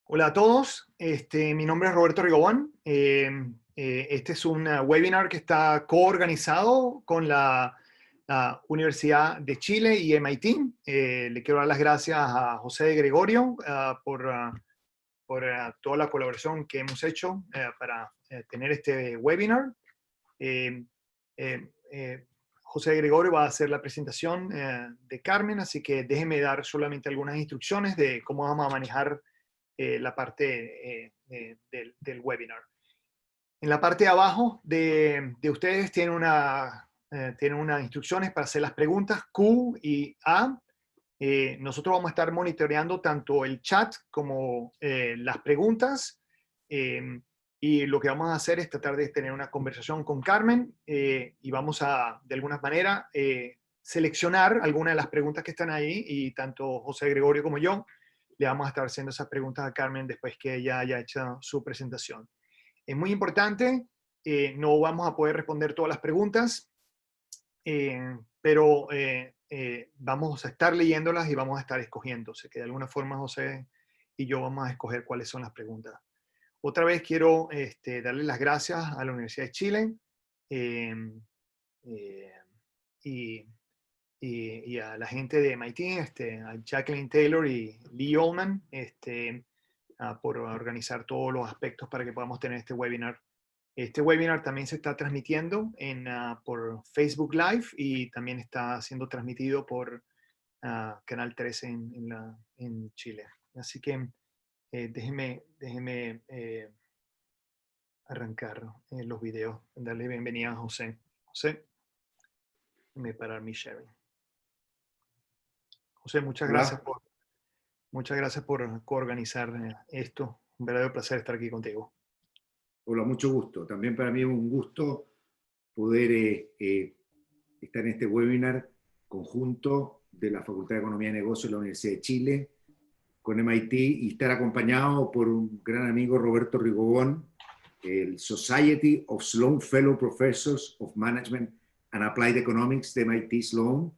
Hola a todos, mi nombre es Roberto Rigobón. Este es un webinar que está coorganizado con la Universidad de Chile y MIT. Le quiero dar las gracias a José de Gregorio por toda la colaboración que hemos hecho para tener este webinar. Eh, eh, eh, José de Gregorio va a hacer la presentación de Carmen, así que déjeme dar solamente algunas instrucciones de cómo vamos a manejar la parte del webinar. En la parte de abajo de ustedes tienen unas instrucciones para hacer las preguntas Q y A. Nosotros vamos a estar monitoreando tanto el chat como las preguntas. Y lo que vamos a hacer es tratar de tener una conversación con Carmen y vamos a, de alguna manera, seleccionar algunas de las preguntas que están ahí y tanto José Gregorio como yo le vamos a estar haciendo esas preguntas a Carmen después que ella haya hecho su presentación. Es muy importante, no vamos a poder responder todas las preguntas, pero vamos a estar leyéndolas y vamos a estar escogiendo. O sea que de alguna forma José y yo vamos a escoger cuáles son las preguntas. Otra vez quiero darle las gracias a la Universidad de Chile y a la gente de MIT, a Jacqueline Taylor y Lee Ullman, por organizar todos los aspectos para que podamos tener este webinar. Este webinar también se está transmitiendo por Facebook Live y también está siendo transmitido por Canal 13 en Chile. Así que déjenme arrancar los videos, darle bienvenida a José. José, déjenme parar mi sharing. José, muchas Hola, gracias por coorganizar esto. Un verdadero placer estar aquí contigo. hola, mucho gusto. También para mí es un gusto poder estar en este webinar conjunto de la Facultad de Economía y Negocios de la Universidad de Chile con MIT y estar acompañado por un gran amigo, Roberto Rigobón, el Society of Sloan Fellow Professors of Management and Applied Economics de MIT Sloan,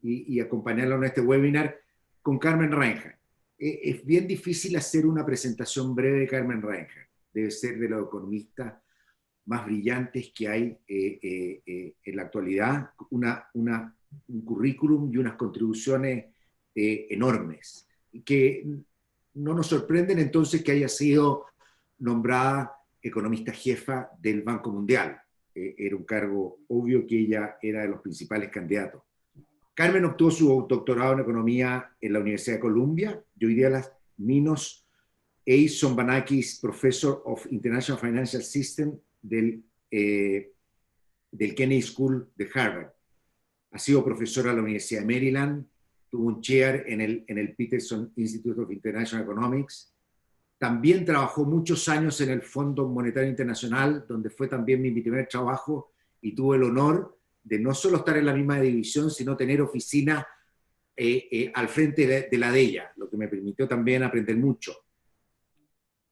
y acompañarlo en este webinar con Carmen Reinhardt. Es bien difícil hacer una presentación breve de Carmen Reinhardt. Debe ser de los economistas más brillantes que hay en la actualidad, un currículum y unas contribuciones enormes, que no nos sorprenden entonces que haya sido nombrada economista jefa del Banco Mundial. Era un cargo obvio que ella era de los principales candidatos. Carmen obtuvo su doctorado en economía en la Universidad de Columbia y hoy día las Minos A. Sombanakis, Professor of International Financial System del Kennedy School de Harvard. Ha sido profesora de la Universidad de Maryland, tuvo un chair en el Peterson Institute of International Economics. También trabajó muchos años en el Fondo Monetario Internacional, donde fue también mi primer trabajo, y tuve el honor de no solo estar en la misma división, sino tener oficina al frente de la de ella, lo que me permitió también aprender mucho.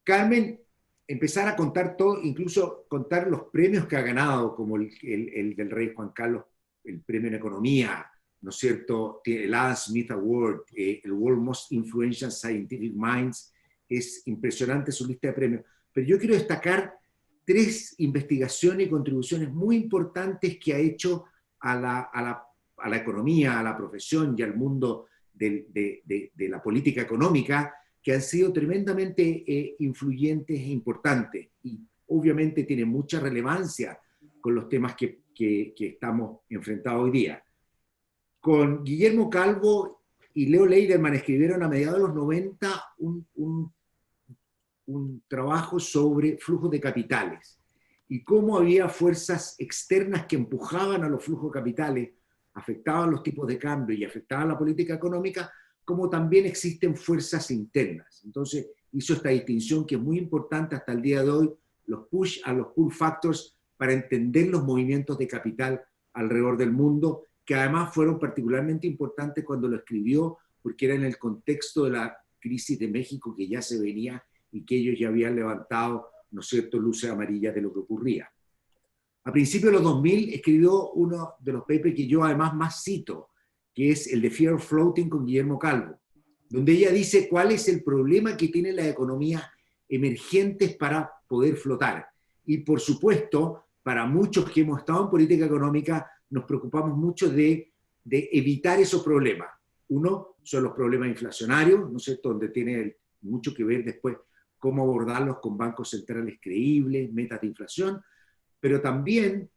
Carmen, empezar a contar todo, incluso contar los premios que ha ganado, como el del rey Juan Carlos, el premio en economía, ¿no es cierto? El Adam Smith Award, el World Most Influential Scientific Minds. Es impresionante su lista de premios. Pero yo quiero destacar 3 investigaciones y contribuciones muy importantes que ha hecho a la economía, a la profesión y al mundo de la política económica, que han sido tremendamente influyentes e importantes, y obviamente tienen mucha relevancia con los temas que estamos enfrentados hoy día. Con Guillermo Calvo y Leo Leiderman escribieron a mediados de los 90 un trabajo sobre flujos de capitales y cómo había fuerzas externas que empujaban a los flujos de capitales, afectaban los tipos de cambio y afectaban la política económica, como también existen fuerzas internas. Entonces hizo esta distinción que es muy importante hasta el día de hoy, los push a los pull factors, para entender los movimientos de capital alrededor del mundo, que además fueron particularmente importantes cuando lo escribió, porque era en el contexto de la crisis de México que ya se venía y que ellos ya habían levantado, ¿no es cierto?, luces amarillas de lo que ocurría. A principios de los 2000 escribió uno de los papers que yo además más cito, que es el de Fear of Floating con Guillermo Calvo. donde ella dice cuál es el problema que tienen las economías emergentes para poder flotar. Y por supuesto, para muchos que hemos estado en política económica, nos preocupamos mucho de evitar esos problemas. Uno son los problemas inflacionarios, ¿no es cierto?, donde tiene mucho que ver después cómo abordarlos con bancos centrales creíbles, metas de inflación, pero también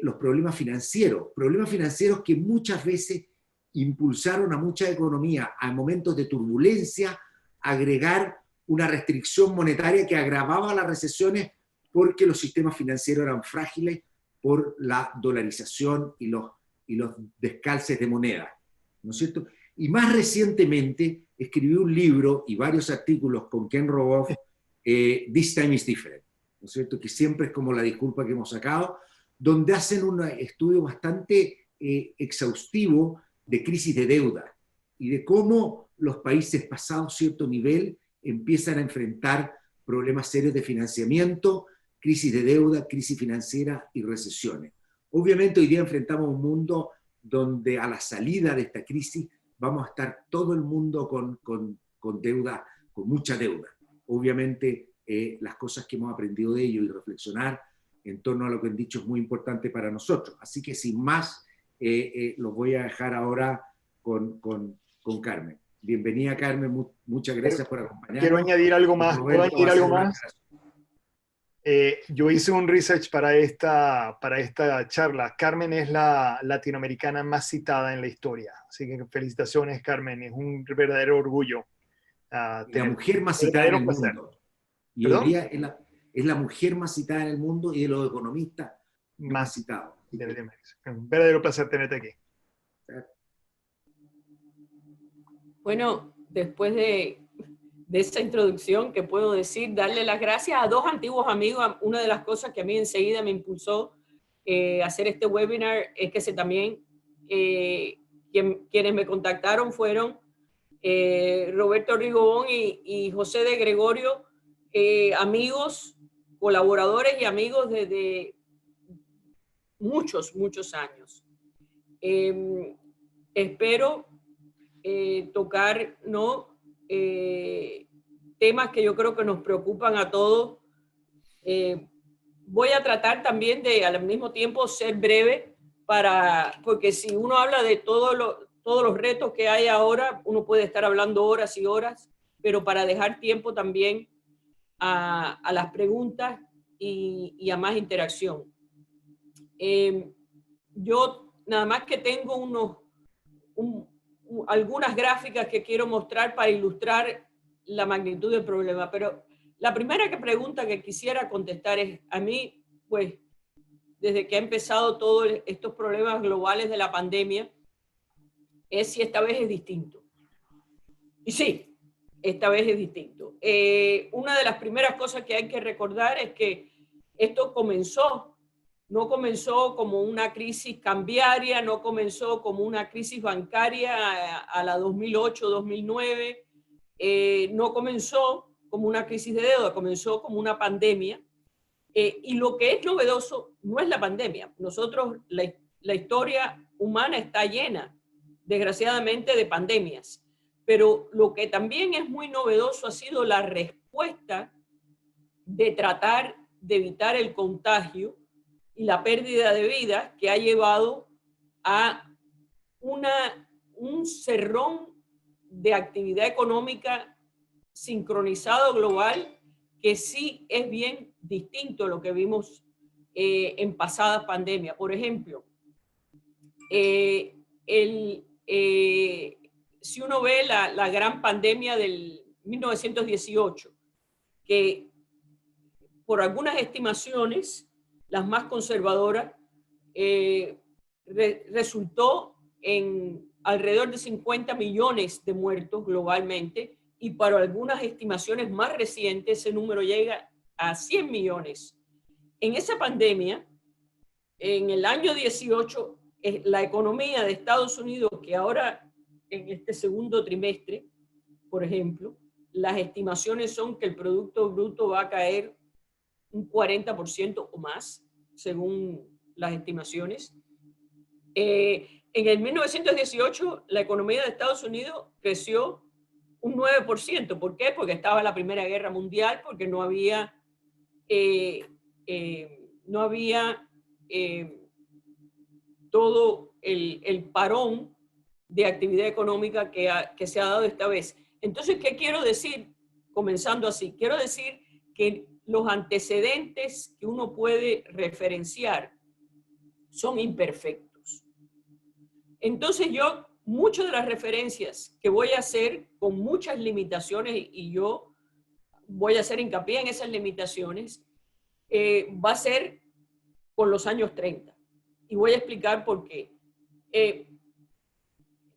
los problemas financieros que muchas veces impulsaron a muchas economías a momentos de turbulencia, agregar una restricción monetaria que agravaba las recesiones porque los sistemas financieros eran frágiles por la dolarización y los descalces de moneda, ¿no es cierto? Y más recientemente escribí un libro y varios artículos con Ken Rogoff, This Time is Different, ¿no es cierto?, que siempre es como la disculpa que hemos sacado, donde hacen un estudio bastante exhaustivo de crisis de deuda y de cómo los países pasados cierto nivel empiezan a enfrentar problemas serios de financiamiento, crisis de deuda, crisis financiera y recesiones. Obviamente hoy día enfrentamos un mundo donde a la salida de esta crisis vamos a estar todo el mundo con deuda, con mucha deuda. Obviamente las cosas que hemos aprendido de ello y reflexionar en torno a lo que han dicho es muy importante para nosotros. Así que sin más, los voy a dejar ahora con Carmen. Bienvenida, Carmen, muchas gracias por acompañarnos. Quiero añadir algo más. ¿Puedo añadir algo más? Yo hice un research para esta charla. Carmen es la latinoamericana más citada en la historia. Así que felicitaciones, Carmen. Es un verdadero orgullo. La mujer más citada en el mundo. Y hoy día es la mujer más citada en el mundo y de los economistas más citados. Un verdadero placer tenerte aquí. Bueno, después de esa introducción, que puedo decir, darle las gracias a dos antiguos amigos. Una de las cosas que a mí enseguida me impulsó a hacer este webinar es que también quienes me contactaron fueron Roberto Rigobón y José de Gregorio, amigos, colaboradores y amigos desde muchos años. Espero tocar, ¿no?, temas que yo creo que nos preocupan a todos. Voy a tratar también de al mismo tiempo ser breve, porque si uno habla de todos los retos que hay ahora, uno puede estar hablando horas y horas, pero para dejar tiempo también a las preguntas y a más interacción. Yo nada más que tengo algunas gráficas que quiero mostrar para ilustrar la magnitud del problema, pero la primera pregunta que quisiera contestar es, a mí, pues, desde que ha empezado todos estos problemas globales de la pandemia, es si esta vez es distinto. Y sí, esta vez es distinto. Una de las primeras cosas que hay que recordar es que esto no comenzó como una crisis cambiaria, no comenzó como una crisis bancaria a la 2008-2009, no comenzó como una crisis de deuda, comenzó como una pandemia. Y lo que es novedoso no es la pandemia. Nosotros, la historia humana está llena, desgraciadamente, de pandemias. Pero lo que también es muy novedoso ha sido la respuesta de tratar de evitar el contagio y la pérdida de vidas que ha llevado a un cerrón de actividad económica sincronizado global que sí es bien distinto a lo que vimos en pasadas pandemias. Por ejemplo, si uno ve la gran pandemia del 1918, que por algunas estimaciones, las más conservadoras, resultó en alrededor de 50 millones de muertos globalmente, y para algunas estimaciones más recientes ese número llega a 100 millones. En esa pandemia, en el año 18, la economía de Estados Unidos, que ahora en este segundo trimestre, por ejemplo, las estimaciones son que el Producto Bruto va a caer un 40% o más, según las estimaciones. En el 1918, la economía de Estados Unidos creció un 9%. ¿Por qué? Porque estaba la Primera Guerra Mundial, porque no había todo el parón de actividad económica que se ha dado esta vez. Entonces, ¿qué quiero decir? Comenzando así, quiero decir que los antecedentes que uno puede referenciar son imperfectos. Entonces muchas de las referencias que voy a hacer con muchas limitaciones, y yo voy a hacer hincapié en esas limitaciones, va a ser con los años 30. Y voy a explicar por qué.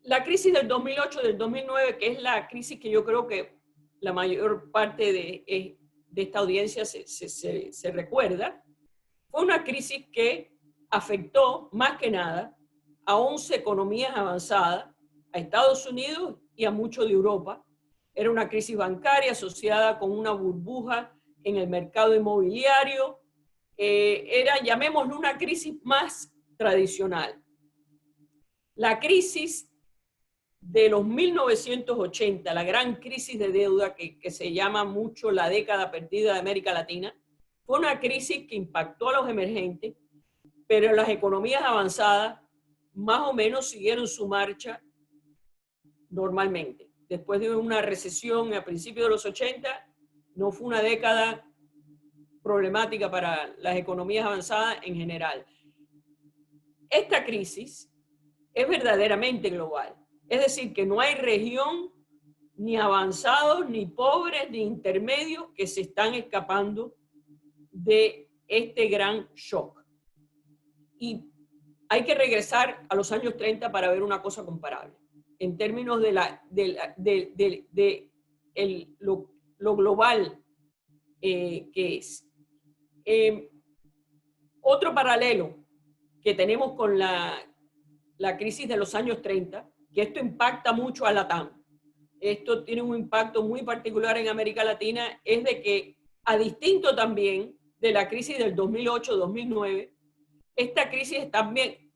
La crisis del 2008, del 2009, que es la crisis que yo creo que la mayor parte de esta audiencia se recuerda, fue una crisis que afectó más que nada a 11 economías avanzadas, a Estados Unidos y a mucho de Europa. Era una crisis bancaria asociada con una burbuja en el mercado inmobiliario. Era, llamémoslo, una crisis más tradicional. La crisis de los 1980, la gran crisis de deuda que se llama mucho la década perdida de América Latina, fue una crisis que impactó a los emergentes, pero las economías avanzadas más o menos siguieron su marcha normalmente. Después de una recesión a principios de los 80, no fue una década problemática para las economías avanzadas en general. Esta crisis es verdaderamente global. Es decir, que no hay región, ni avanzados, ni pobres, ni intermedios que se están escapando de este gran shock. Y hay que regresar a los años 30 para ver una cosa comparable. En términos de lo global que es. Otro paralelo que tenemos con la crisis de los años 30, que esto impacta mucho a LATAM, esto tiene un impacto muy particular en América Latina, es de que, a distinto también de la crisis del 2008-2009, esta crisis es también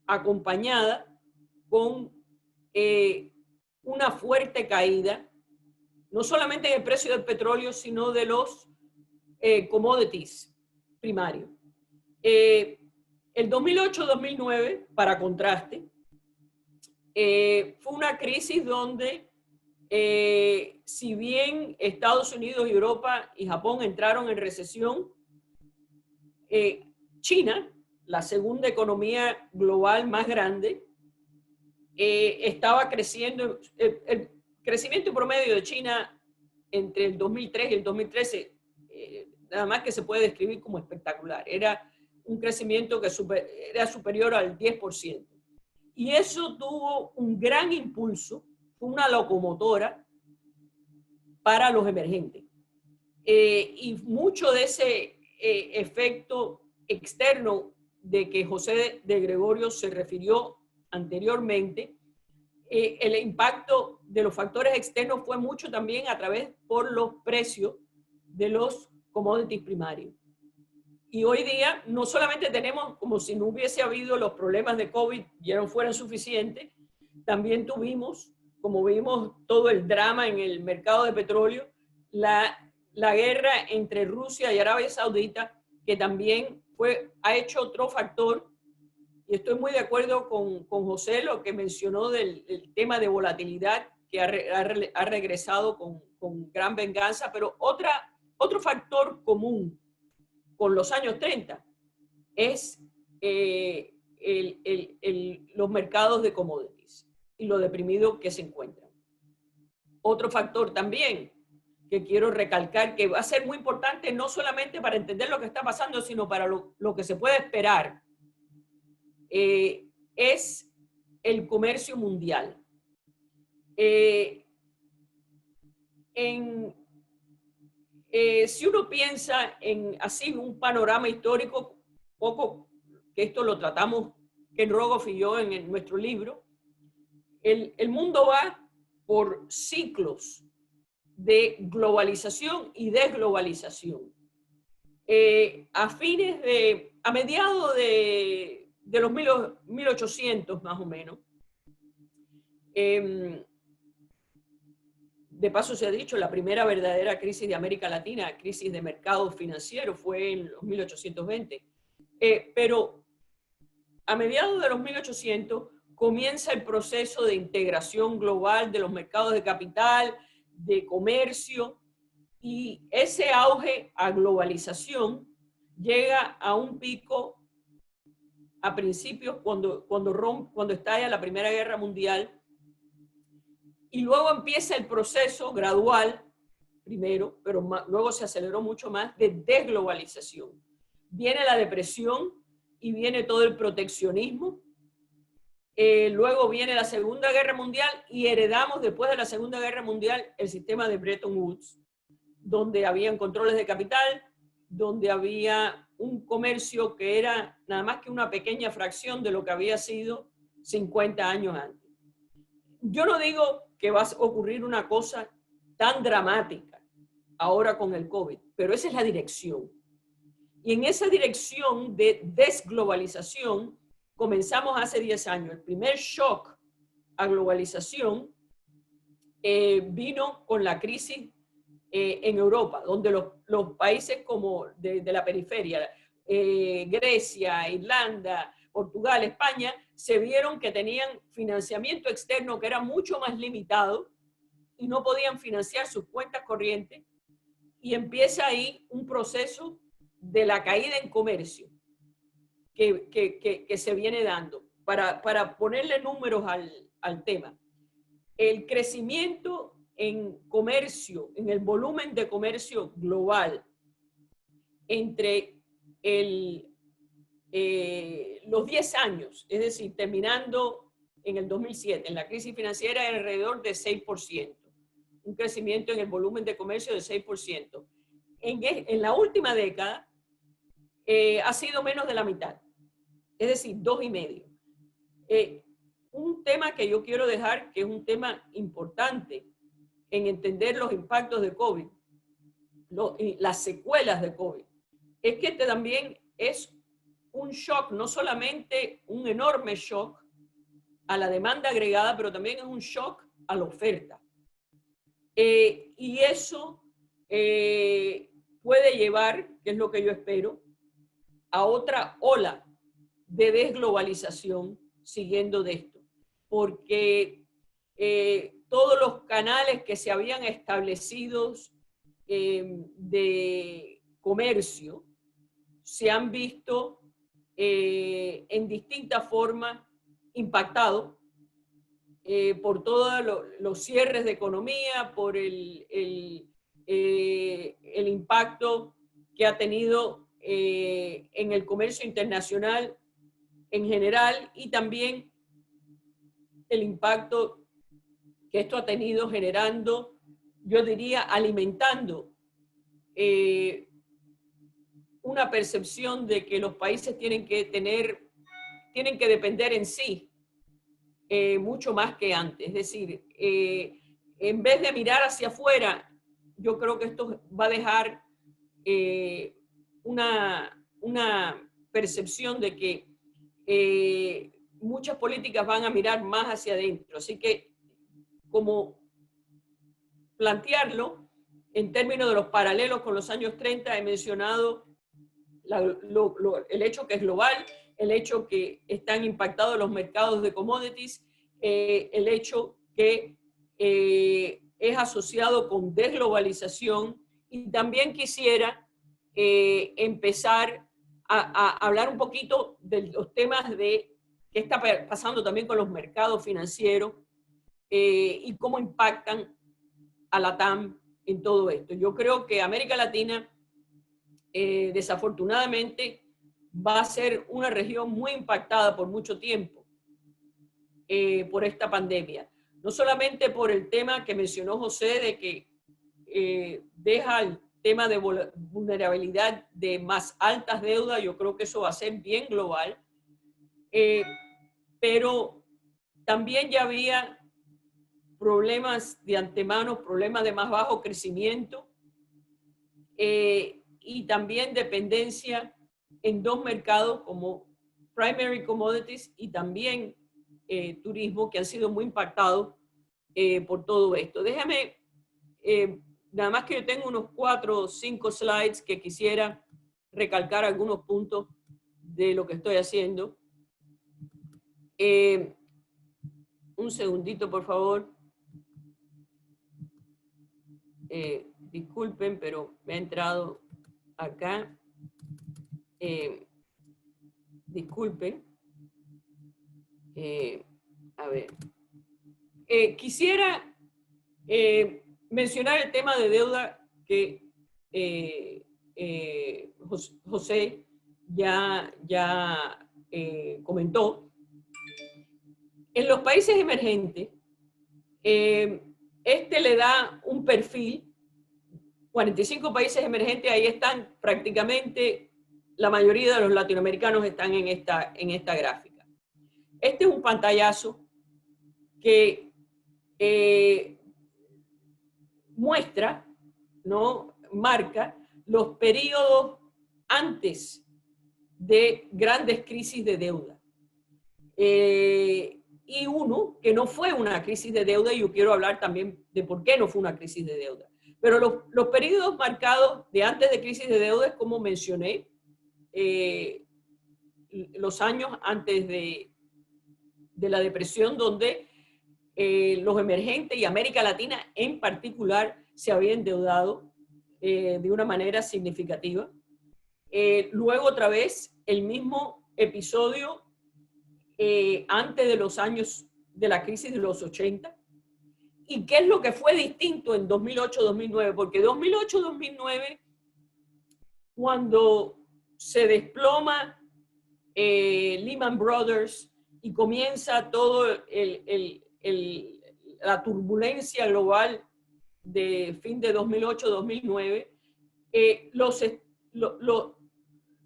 acompañada con una fuerte caída, no solamente en el precio del petróleo, sino de los commodities primarios. El 2008-2009, para contraste, fue una crisis donde, si bien Estados Unidos, Europa y Japón entraron en recesión, China, la segunda economía global más grande, estaba creciendo. El crecimiento promedio de China entre el 2003 y el 2013, nada más que se puede describir como espectacular. Era un crecimiento que era superior al 10%. Y eso tuvo un gran impulso, fue una locomotora para los emergentes. Y mucho de ese efecto externo de que José de Gregorio se refirió anteriormente, el impacto de los factores externos fue mucho también a través por los precios de los commodities primarios. Y hoy día no solamente tenemos, como si no hubiese habido los problemas de COVID, ya no fueran suficientes, también tuvimos, como vimos todo el drama en el mercado de petróleo, la guerra entre Rusia y Arabia Saudita, que también ha hecho otro factor, y estoy muy de acuerdo con José, lo que mencionó del tema de volatilidad, que ha regresado con gran venganza, pero otro factor común con los años 30 es los mercados de commodities y lo deprimido que se encuentran. Otro factor también que quiero recalcar, que va a ser muy importante no solamente para entender lo que está pasando, sino para lo que se puede esperar, es el comercio mundial. Si uno piensa en así un panorama histórico, poco que esto lo tratamos Ken Rogoff y yo en nuestro libro, el mundo va por ciclos de globalización y desglobalización. A mediados de los 1800 más o menos, de paso se ha dicho, la primera verdadera crisis de América Latina, crisis de mercados financieros, fue en los 1820. Pero a mediados de los 1800 comienza el proceso de integración global de los mercados de capital, de comercio, y ese auge a globalización llega a un pico a principios cuando estalla la Primera Guerra Mundial, y luego empieza el proceso gradual, primero, pero luego se aceleró mucho más, de desglobalización. Viene la depresión y viene todo el proteccionismo. Luego viene la Segunda Guerra Mundial y heredamos después de la Segunda Guerra Mundial el sistema de Bretton Woods, donde habían controles de capital, donde había un comercio que era nada más que una pequeña fracción de lo que había sido 50 años antes. Yo no digo que va a ocurrir una cosa tan dramática ahora con el COVID, pero esa es la dirección. Y en esa dirección de desglobalización comenzamos hace 10 años. El primer shock a globalización vino con la crisis en Europa, donde los países como de la periferia, Grecia, Irlanda, Portugal, España, se vieron que tenían financiamiento externo que era mucho más limitado y no podían financiar sus cuentas corrientes, y empieza ahí un proceso de la caída en comercio que se viene dando. Para ponerle números al tema, el crecimiento en comercio, en el volumen de comercio global, entre los 10 años, es decir, terminando en el 2007, en la crisis financiera, era alrededor de 6%, un crecimiento en el volumen de comercio de 6%. En la última década ha sido menos de la mitad, es decir, 2,5%. Un tema que yo quiero dejar, que es un tema importante en entender los impactos de COVID, las secuelas de COVID, es que este también es un shock, no solamente un enorme shock a la demanda agregada, pero también es un shock a la oferta. Y eso puede llevar, que es lo que yo espero, a otra ola de desglobalización siguiendo de esto. Porque todos los canales que se habían establecido de comercio se han visto en distintas formas impactados por todos los cierres de economía, por el impacto que ha tenido en el comercio internacional en general, y también el impacto que esto ha tenido generando, yo diría, alimentando una percepción de que los países tienen que depender en sí mucho más que antes. Es decir, en vez de mirar hacia afuera, yo creo que esto va a dejar una percepción de que muchas políticas van a mirar más hacia adentro. Así que, como plantearlo en términos de los paralelos con los años 30, he mencionado el hecho que es global, el hecho que están impactados los mercados de commodities, el hecho que es asociado con desglobalización, y también quisiera empezar a hablar un poquito de los temas de qué está pasando también con los mercados financieros y cómo impactan a la TAM en todo esto. Yo creo que América Latina desafortunadamente va a ser una región muy impactada por mucho tiempo por esta pandemia. No solamente por el tema que mencionó José de que deja el tema de vulnerabilidad de más altas deudas, yo creo que eso va a ser bien global, pero también ya había problemas de antemano, problemas de más bajo crecimiento y también dependencia en dos mercados como primary commodities y también turismo, que han sido muy impactados por todo esto. Déjame nada más que yo tengo unos 4 o 5 slides que quisiera recalcar algunos puntos de lo que estoy haciendo. Un segundito, por favor. Disculpen, pero me ha entrado acá. Disculpen. A ver. Quisiera mencionar el tema de deuda que José ya comentó. En los países emergentes, este le da un perfil. 45 países emergentes, ahí están prácticamente, la mayoría de los latinoamericanos están en esta gráfica. Este es un pantallazo que muestra, ¿no? Marca los periodos antes de grandes crisis de deuda. Y uno que no fue una crisis de deuda, y yo quiero hablar también de por qué no fue una crisis de deuda. Pero los periodos marcados de antes de crisis de deuda es como mencioné, los años antes de la depresión, donde los emergentes y América Latina en particular se habían endeudado de una manera significativa. Luego otra vez el mismo episodio antes de los años de la crisis de los 80. ¿Y qué es lo que fue distinto en 2008-2009? Porque 2008-2009, cuando se desploma Lehman Brothers y comienza todo la turbulencia global de fin de 2008-2009,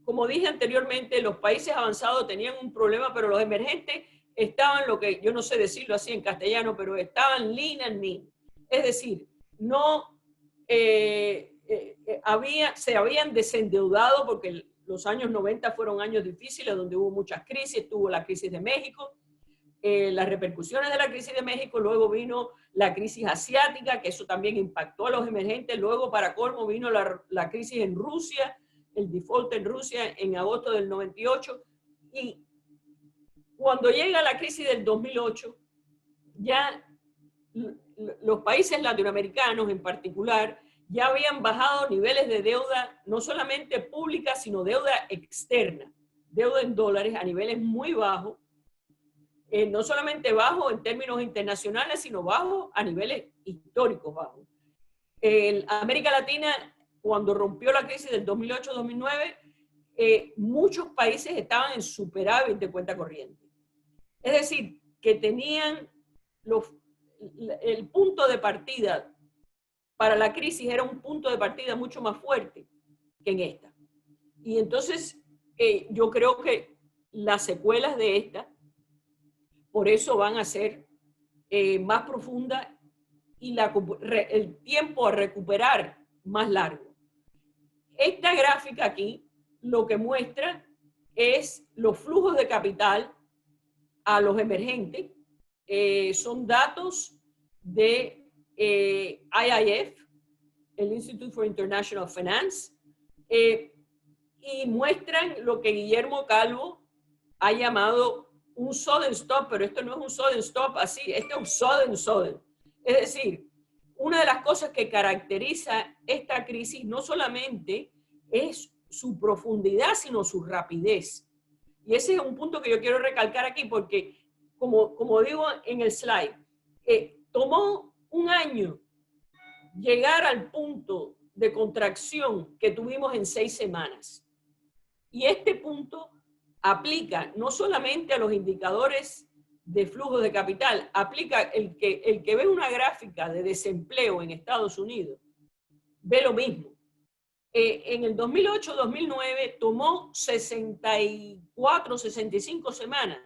como dije anteriormente, los países avanzados tenían un problema, pero los emergentes estaban, lo que yo no sé decirlo así en castellano, pero estaban lean and mean. Es decir, no se habían desendeudado, porque los años 90 fueron años difíciles donde hubo muchas crisis. Tuvo la crisis de México, las repercusiones de la crisis de México, luego vino la crisis asiática, que eso también impactó a los emergentes, luego para colmo vino la crisis en Rusia, el default en Rusia en agosto del 98, y cuando llega la crisis del 2008, ya los países latinoamericanos en particular ya habían bajado niveles de deuda, no solamente pública, sino deuda externa, deuda en dólares a niveles muy bajos, no solamente bajos en términos internacionales, sino bajos a niveles históricos bajos. América Latina, cuando rompió la crisis del 2008-2009, muchos países estaban en superávit de cuenta corriente. Es decir, que tenían el punto de partida para la crisis era un punto de partida mucho más fuerte que en esta. Y entonces yo creo que las secuelas de esta, por eso van a ser más profundas y el tiempo a recuperar más largo. Esta gráfica aquí lo que muestra es los flujos de capital a los emergentes. Son datos de IIF, el Institute for International Finance, y muestran lo que Guillermo Calvo ha llamado un sudden stop, pero esto no es un sudden stop así, este es un sudden. Es decir, una de las cosas que caracteriza esta crisis no solamente es su profundidad, sino su rapidez. Y ese es un punto que yo quiero recalcar aquí porque, como digo en el slide, tomó un año llegar al punto de contracción que tuvimos en 6 semanas. Y este punto aplica no solamente a los indicadores de flujo de capital, aplica el que ve una gráfica de desempleo en Estados Unidos, ve lo mismo. En el 2008-2009 tomó 64, 65 semanas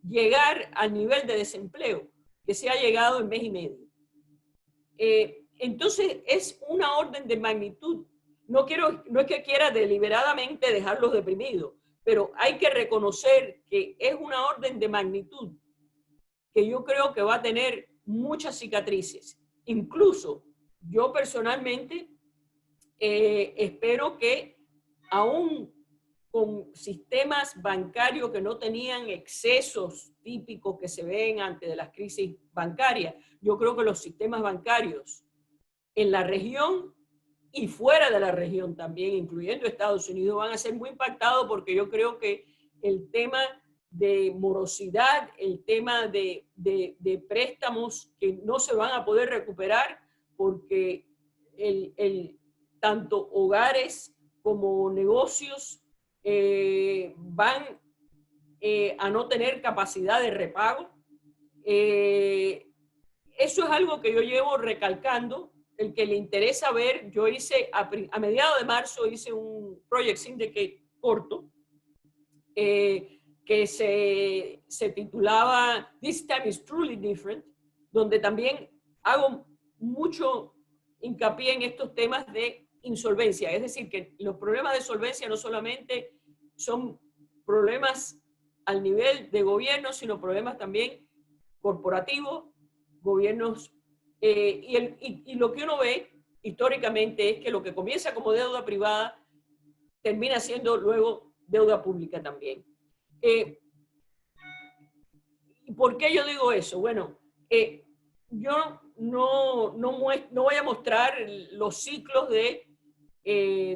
llegar al nivel de desempleo que se ha llegado en mes y medio. Entonces es una orden de magnitud. No es que quiera deliberadamente dejarlos deprimidos, pero hay que reconocer que es una orden de magnitud que yo creo que va a tener muchas cicatrices. Incluso yo personalmente espero que aún con sistemas bancarios que no tenían excesos típicos que se ven antes de las crisis bancarias, yo creo que los sistemas bancarios en la región y fuera de la región también, incluyendo Estados Unidos, van a ser muy impactados, porque yo creo que el tema de morosidad, el tema de préstamos que no se van a poder recuperar, porque tanto hogares como negocios van a no tener capacidad de repago. Eso es algo que yo llevo recalcando. El que le interesa ver, yo hice a mediados de marzo hice un Project Syndicate corto que se titulaba This Time is Truly Different, donde también hago mucho hincapié en estos temas de insolvencia. Es decir, que los problemas de solvencia no solamente son problemas al nivel de gobierno, sino problemas también corporativos, gobiernos. Y lo que uno ve históricamente es que lo que comienza como deuda privada termina siendo luego deuda pública también. ¿Y por qué yo digo eso? Bueno, yo no voy a mostrar los ciclos de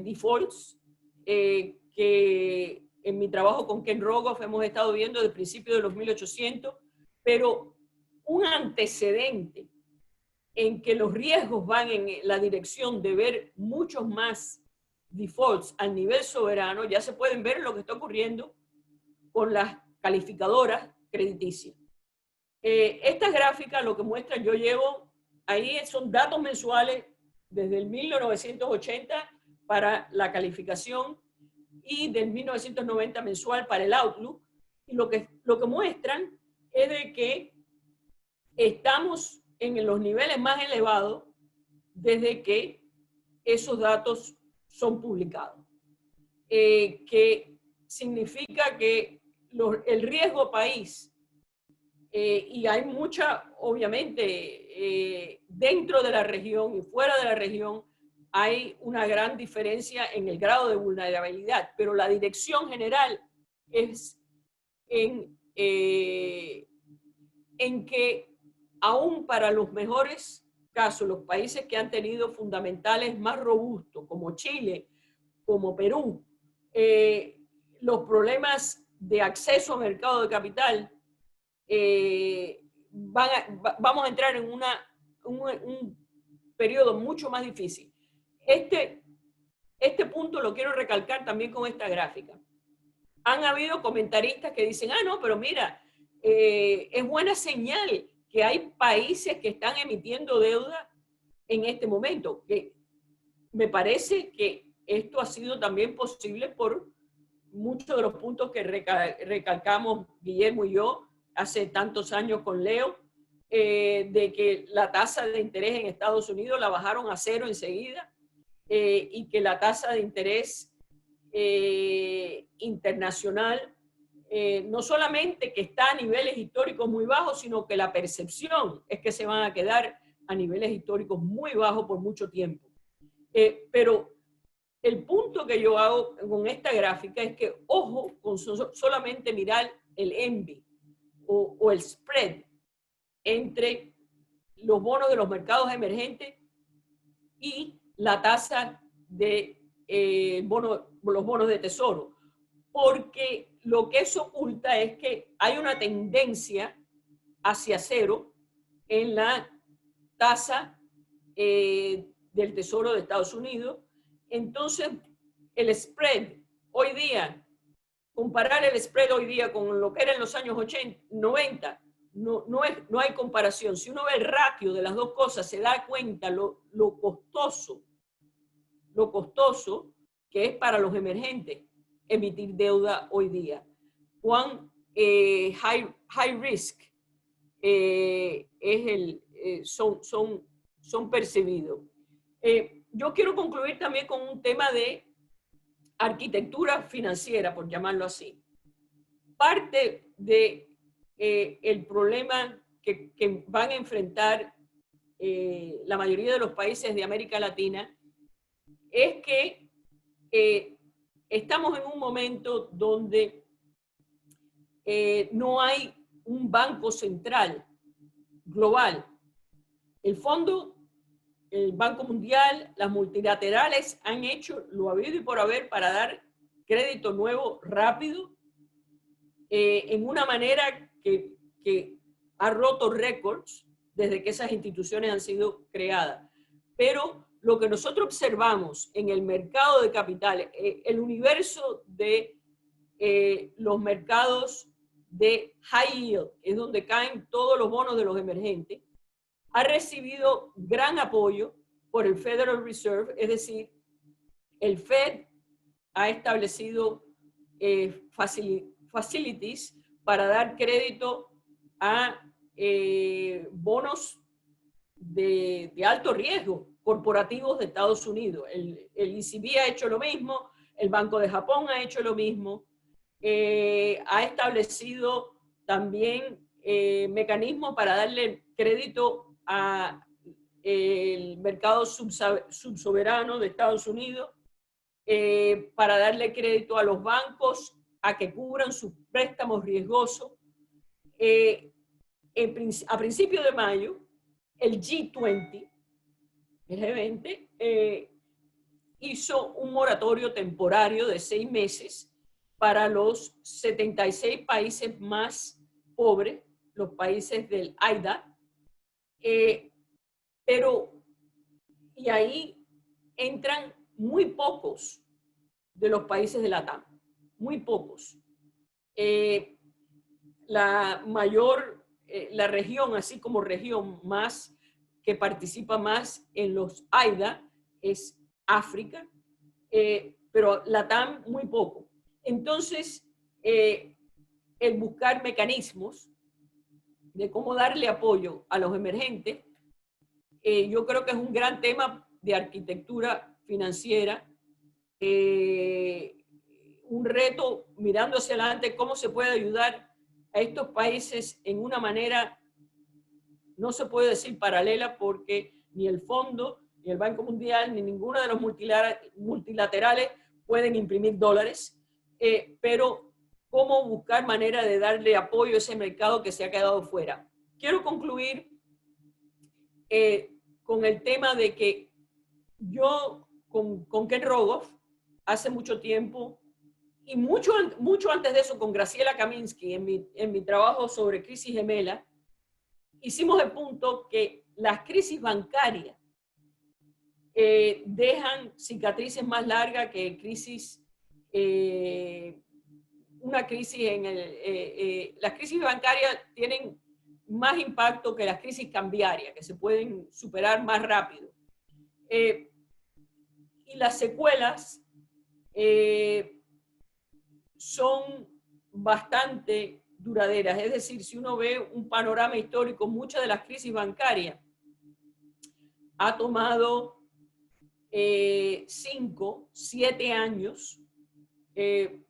defaults que en mi trabajo con Ken Rogoff hemos estado viendo desde el principio de los 1800, pero un antecedente en que los riesgos van en la dirección de ver muchos más defaults a nivel soberano, ya se pueden ver lo que está ocurriendo con las calificadoras crediticias. Estas gráficas lo que muestran, yo llevo ahí, son datos mensuales desde el 1980 para la calificación y del 1990 mensual para el Outlook, y lo que muestran es de que estamos en los niveles más elevados desde que esos datos son publicados. Que significa que el riesgo país, y hay mucha, obviamente, dentro de la región y fuera de la región, hay una gran diferencia en el grado de vulnerabilidad, pero la dirección general es en que aún para los mejores casos, los países que han tenido fundamentales más robustos, como Chile, como Perú, los problemas de acceso al mercado de capital, vamos a entrar en un periodo mucho más difícil. Este punto lo quiero recalcar también con esta gráfica. Han habido comentaristas que dicen, no, pero mira, es buena señal que hay países que están emitiendo deuda en este momento, que me parece que esto ha sido también posible por muchos de los puntos que recalcamos Guillermo y yo hace tantos años con Leo, de que la tasa de interés en Estados Unidos la bajaron a 0 enseguida, y que la tasa de interés internacional no solamente que está a niveles históricos muy bajos, sino que la percepción es que se van a quedar a niveles históricos muy bajos por mucho tiempo. Pero el punto que yo hago con esta gráfica es que, ojo, con solamente mirar el ENVI o el spread entre los bonos de los mercados emergentes y la tasa de los bonos de tesoro. Porque lo que eso oculta es que hay una tendencia hacia 0 en la tasa del Tesoro de Estados Unidos. Entonces, el spread hoy día, comparar el spread hoy día con lo que era en los años 90, no hay comparación. Si uno ve el ratio de las dos cosas, se da cuenta lo costoso que es para los emergentes emitir deuda hoy día. Cuán high risk son percibidos. Yo quiero concluir también con un tema de arquitectura financiera, por llamarlo así. Parte de el problema que van a enfrentar la mayoría de los países de América Latina, es que estamos en un momento donde no hay un banco central global. El Fondo, el Banco Mundial, las multilaterales han hecho lo habido y por haber para dar crédito nuevo rápido, en una manera que ha roto récords desde que esas instituciones han sido creadas. Pero lo que nosotros observamos en el mercado de capitales, el universo de los mercados de high yield, es donde caen todos los bonos de los emergentes, ha recibido gran apoyo por el Federal Reserve, es decir, el Fed ha establecido facilities para dar crédito a bonos de alto riesgo corporativos de Estados Unidos. El ECB ha hecho lo mismo, el Banco de Japón ha hecho lo mismo, ha establecido también mecanismos para darle crédito a el mercado subsoberano de Estados Unidos, para darle crédito a los bancos a que cubran sus préstamos riesgosos. A principios de mayo, el G20, el G20, hizo un moratorio temporario de 6 meses para los 76 países más pobres, los países del AIDA, y ahí entran muy pocos de los países de la TAM, muy pocos. La región, así como región más que participa más en los AIDA es África, pero la TAM muy poco. Entonces, el buscar mecanismos de cómo darle apoyo a los emergentes, yo creo que es un gran tema de arquitectura financiera, un reto mirando hacia adelante, cómo se puede ayudar a estos países en una manera, no se puede decir paralela, porque ni el Fondo, ni el Banco Mundial, ni ninguno de los multilaterales pueden imprimir dólares, pero cómo buscar manera de darle apoyo a ese mercado que se ha quedado fuera. Quiero concluir con el tema de que yo con Ken Rogoff hace mucho tiempo, y mucho antes de eso con Graciela Kaminsky en mi trabajo sobre crisis gemela, hicimos el punto que las crisis bancarias dejan cicatrices más largas que crisis, una crisis las crisis bancarias tienen más impacto que las crisis cambiarias, que se pueden superar más rápido. Y las secuelas son bastante duraderas. Es decir, si uno ve un panorama histórico, muchas de las crisis bancarias ha tomado 5, 7 años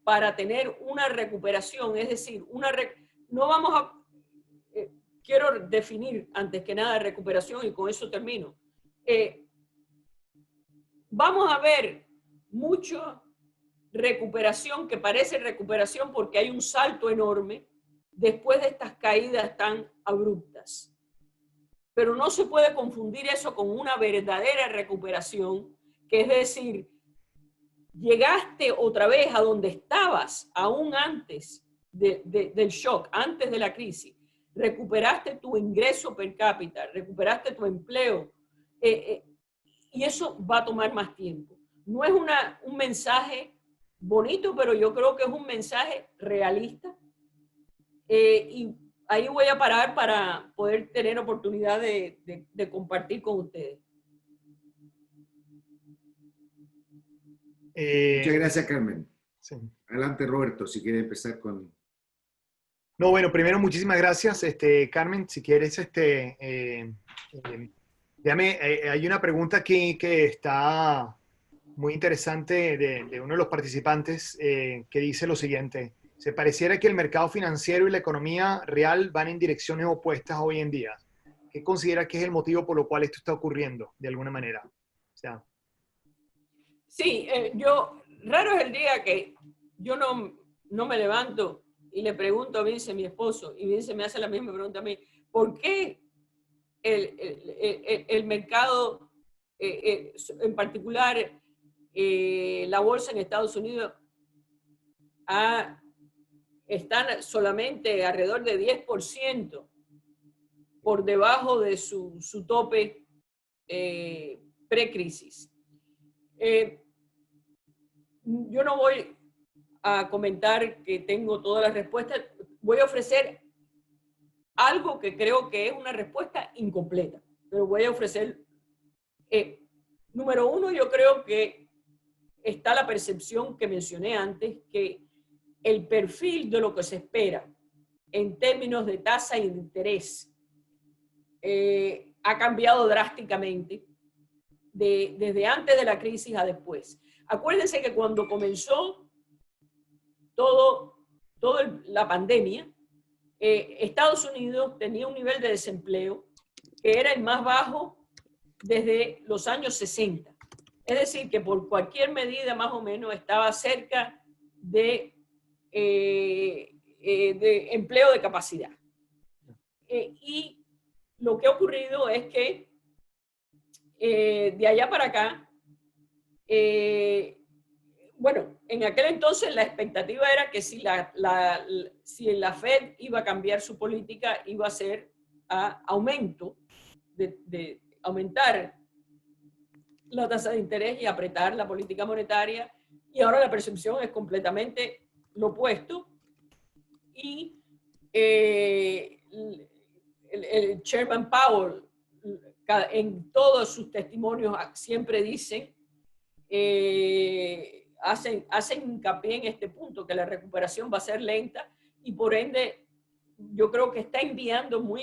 para tener una recuperación. Es decir, no vamos a... quiero definir antes que nada recuperación y con eso termino. Vamos a ver mucha recuperación que parece recuperación porque hay un salto enorme después de estas caídas tan abruptas. Pero no se puede confundir eso con una verdadera recuperación, que es decir, llegaste otra vez a donde estabas aún antes del shock, antes de la crisis. Recuperaste tu ingreso per cápita, recuperaste tu empleo, y eso va a tomar más tiempo. No es un mensaje bonito, pero yo creo que es un mensaje realista, y ahí voy a parar para poder tener oportunidad de compartir con ustedes. Muchas gracias, Carmen. Sí. Adelante, Roberto, si quiere empezar con... No, bueno, primero muchísimas gracias, Carmen. Si quieres, hay una pregunta aquí que está muy interesante de uno de los participantes, que dice lo siguiente: se pareciera que el mercado financiero y la economía real van en direcciones opuestas hoy en día. ¿qué considera que es el motivo por lo cual esto está ocurriendo, de alguna manera? O sea, sí, raro es el día que yo no me levanto y le pregunto a Vince, mi esposo, y Vince me hace la misma pregunta a mí, ¿por qué el mercado, en particular la bolsa en Estados Unidos, están solamente alrededor de 10% por debajo de su tope pre-crisis? Yo no voy a comentar que tengo todas las respuestas, voy a ofrecer algo que creo que es una respuesta incompleta, pero voy a ofrecer, número uno, yo creo que está la percepción que mencioné antes, que el perfil de lo que se espera en términos de tasa y de interés ha cambiado drásticamente desde antes de la crisis a después. Acuérdense que cuando comenzó la pandemia, Estados Unidos tenía un nivel de desempleo que era el más bajo desde los años 60. Es decir, que por cualquier medida más o menos estaba cerca de empleo de capacidad. Y lo que ha ocurrido es que de allá para acá, bueno, en aquel entonces la expectativa era que si la Fed iba a cambiar su política, iba a ser aumento, de aumentar la tasa de interés y apretar la política monetaria, y ahora la percepción es completamente lo opuesto. Y el Chairman Powell, en todos sus testimonios, siempre dicen, hacen hincapié en este punto, que la recuperación va a ser lenta, y por ende yo creo que está enviando muy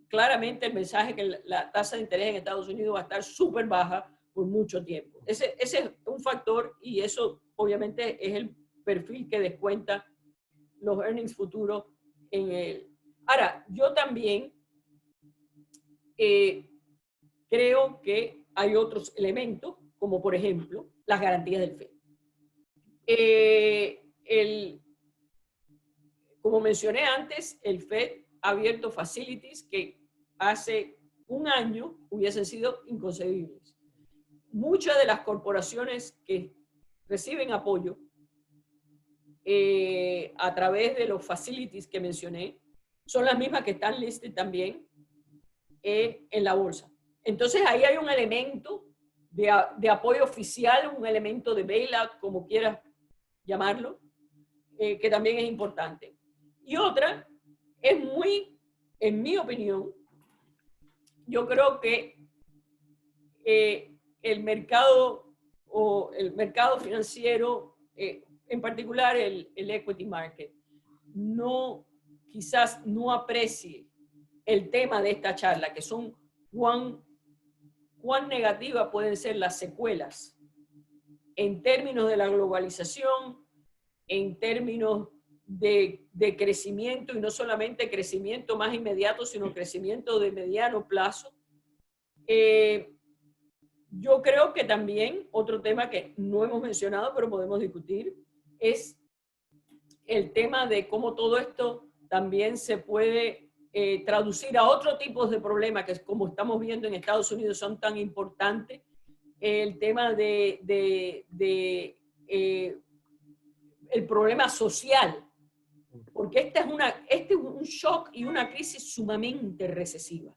claramente el mensaje que la tasa de interés en Estados Unidos va a estar súper baja por mucho tiempo. Ese es un factor, y eso obviamente es el perfil que descuenta los earnings futuros en él. Ahora, yo también creo que hay otros elementos, como por ejemplo las garantías del FED. Como mencioné antes, el FED ha abierto facilities que hace un año hubiesen sido inconcebibles. Muchas de las corporaciones que reciben apoyo a través de los facilities que mencioné son las mismas que están listed también en la bolsa. Entonces ahí hay un elemento de apoyo oficial, un elemento de bailout, como quieras llamarlo, que también es importante. Y otra, es muy, en mi opinión, yo creo que el mercado financiero, en particular el equity market, quizás no aprecie el tema de esta charla, que son cuán negativas pueden ser las secuelas en términos de la globalización, en términos de crecimiento, y no solamente crecimiento más inmediato, sino crecimiento de mediano plazo. Yo creo que también otro tema que no hemos mencionado, pero podemos discutir, es el tema de cómo todo esto también se puede traducir a otro tipo de problemas que, como estamos viendo en Estados Unidos, son tan importantes. El tema el problema social, porque este es un shock y una crisis sumamente recesiva.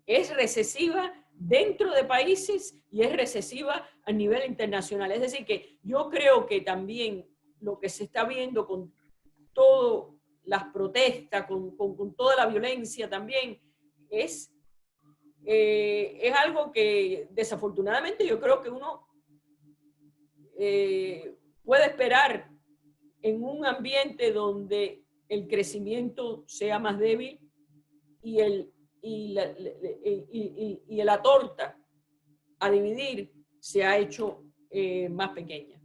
Es recesiva dentro de países y es recesiva a nivel internacional. Es decir, que yo creo que también lo que se está viendo con todas las protestas, con toda la violencia también, es algo que desafortunadamente yo creo que uno puede esperar en un ambiente donde el crecimiento sea más débil y la torta a dividir se ha hecho más pequeña.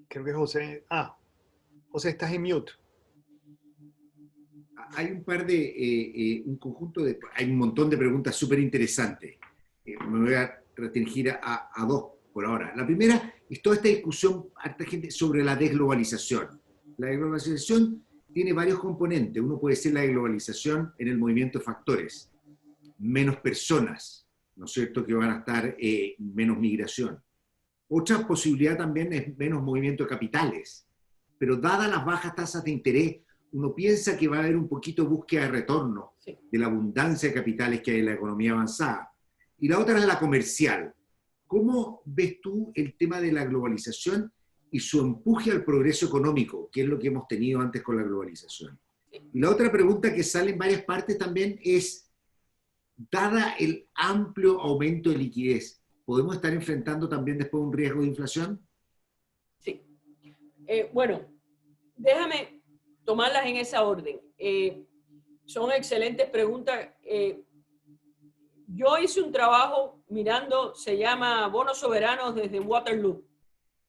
Creo que José... José, estás en mute. hay un par de, hay un montón de preguntas súper interesantes. Me voy a restringir a dos por ahora. La primera es toda esta discusión, harta gente, sobre la desglobalización. La desglobalización tiene varios componentes. Uno puede ser la desglobalización en el movimiento de factores. Menos personas, ¿no es cierto?, que van a estar, menos migración. Otra posibilidad también es menos movimiento de capitales. Pero dadas las bajas tasas de interés, uno piensa que va a haber un poquito de búsqueda de retorno de la abundancia de capitales que hay en la economía avanzada. Y la otra es la comercial. ¿Cómo ves tú el tema de la globalización y su empuje al progreso económico, que es lo que hemos tenido antes con la globalización? Y la otra pregunta que sale en varias partes también es, dada el amplio aumento de liquidez, ¿podemos estar enfrentando también después un riesgo de inflación? Sí. Bueno, déjame tomarlas en esa orden. Son excelentes preguntas. Yo hice un trabajo mirando, se llama Bonos Soberanos desde Waterloo,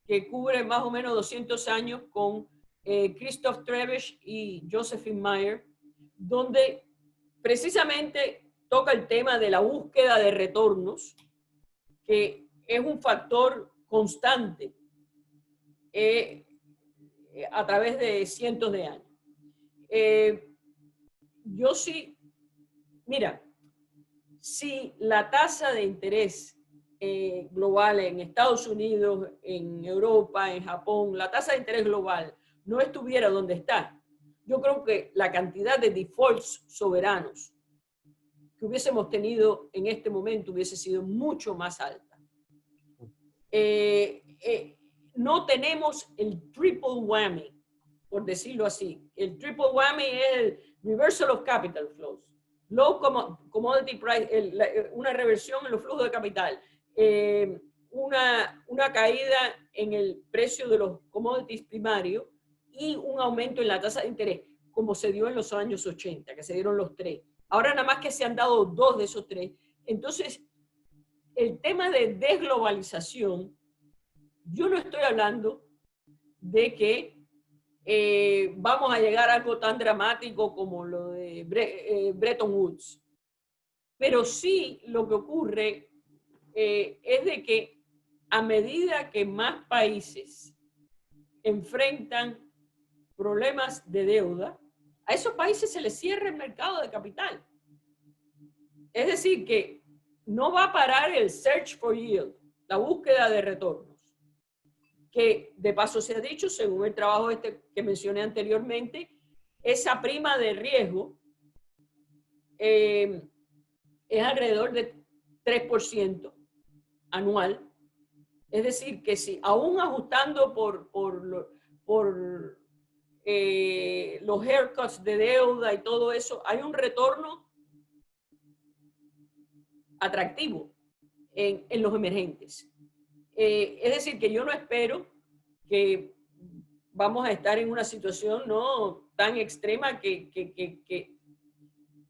que cubre más o menos 200 años con Christoph Trebesch y Josephine Meyer, donde precisamente toca el tema de la búsqueda de retornos, que es un factor constante a través de cientos de años. Yo sí, mira, si la tasa de interés global en Estados Unidos, en Europa, en Japón, la tasa de interés global no estuviera donde está, yo creo que la cantidad de defaults soberanos que hubiésemos tenido en este momento hubiese sido mucho más alta. No tenemos el triple whammy, por decirlo así. El triple whammy es el reversal of capital flows, low commodity price, una reversión en los flujos de capital, una caída en el precio de los commodities primarios y un aumento en la tasa de interés, como se dio en los años 80, que se dieron los tres. Ahora nada más que se han dado dos de esos tres. Entonces, el tema de desglobalización, yo no estoy hablando de que vamos a llegar a algo tan dramático como lo de Bretton Woods. Pero sí lo que ocurre es de que a medida que más países enfrentan problemas de deuda, a esos países se les cierra el mercado de capital. Es decir, que no va a parar el search for yield, la búsqueda de retornos, que de paso se ha dicho, según el trabajo que mencioné anteriormente, esa prima de riesgo es alrededor de 3% anual. Es decir, que si aún ajustando por los haircuts de deuda y todo eso, hay un retorno atractivo en los emergentes. Es decir, que yo no espero que vamos a estar en una situación no tan extrema que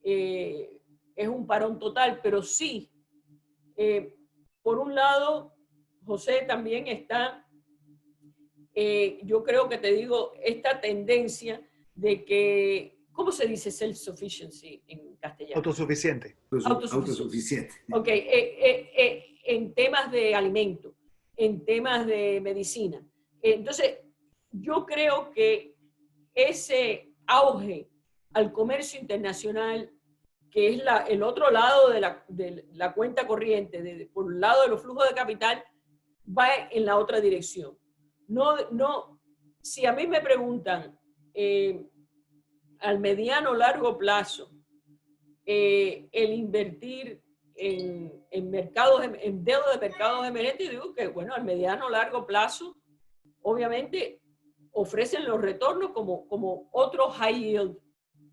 es un parón total, pero sí, por un lado, José, también está, yo creo que te digo, esta tendencia de que, ¿cómo se dice self-sufficiency en castellano? Autosuficiente. Autosuficiente. Ok, en temas de alimento, en temas de medicina. Entonces, yo creo que ese auge al comercio internacional, que es el otro lado de la cuenta corriente, por el lado de los flujos de capital, va en la otra dirección. No, si a mí me preguntan al mediano o largo plazo, el invertir en mercados, en deuda de mercados emergentes, digo que, bueno, al mediano o largo plazo, obviamente, ofrecen los retornos como otros high yield,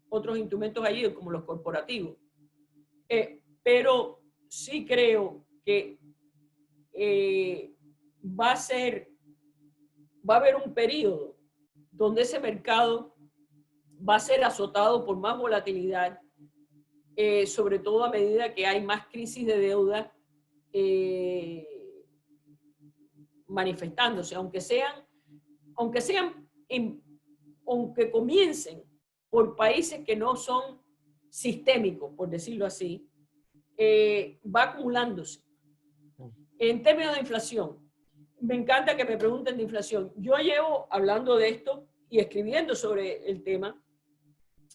otros instrumentos high yield, como los corporativos. Pero sí creo que va a haber un periodo donde ese mercado va a ser azotado por más volatilidad, sobre todo a medida que hay más crisis de deuda manifestándose, aunque comiencen por países que no son sistémicos, por decirlo así, va acumulándose. En términos de inflación, me encanta que me pregunten de inflación. Yo llevo hablando de esto y escribiendo sobre el tema.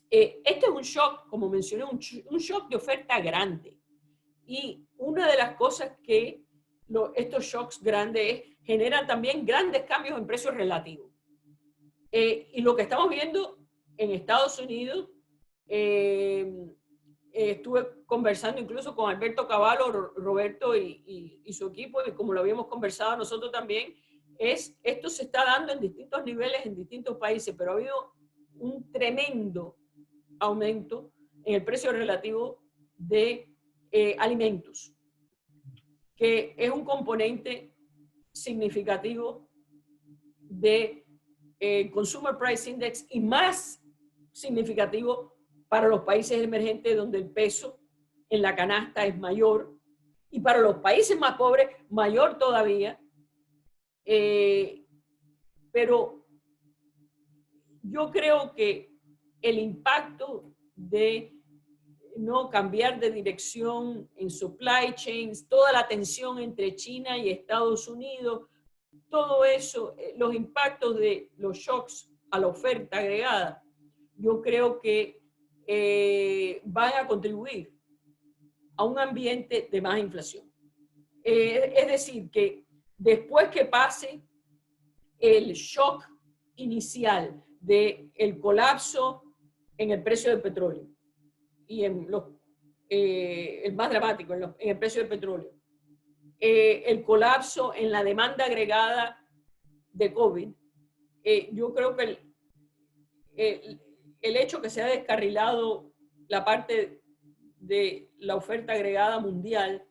Este es un shock, como mencioné, un shock de oferta grande. Y una de las cosas que estos shocks grandes generan también grandes cambios en precios relativos. Y lo que estamos viendo en Estados Unidos, estuve conversando incluso con Alberto Cavallo, Roberto y su equipo, y como lo habíamos conversado nosotros también, esto se está dando en distintos niveles en distintos países, pero ha habido un tremendo aumento en el precio relativo de alimentos, que es un componente significativo de Consumer Price Index y más significativo para los países emergentes donde el peso en la canasta es mayor y para los países más pobres mayor todavía. Pero yo creo que el impacto de no cambiar de dirección en supply chains, toda la tensión entre China y Estados Unidos, todo eso, los impactos de los shocks a la oferta agregada, yo creo que van a contribuir a un ambiente de más inflación. Es decir, que después que pase el shock inicial del colapso en el precio del petróleo, y el más dramático, en el precio del petróleo, el colapso en la demanda agregada de COVID, yo creo que el hecho que se ha descarrilado la parte de la oferta agregada mundial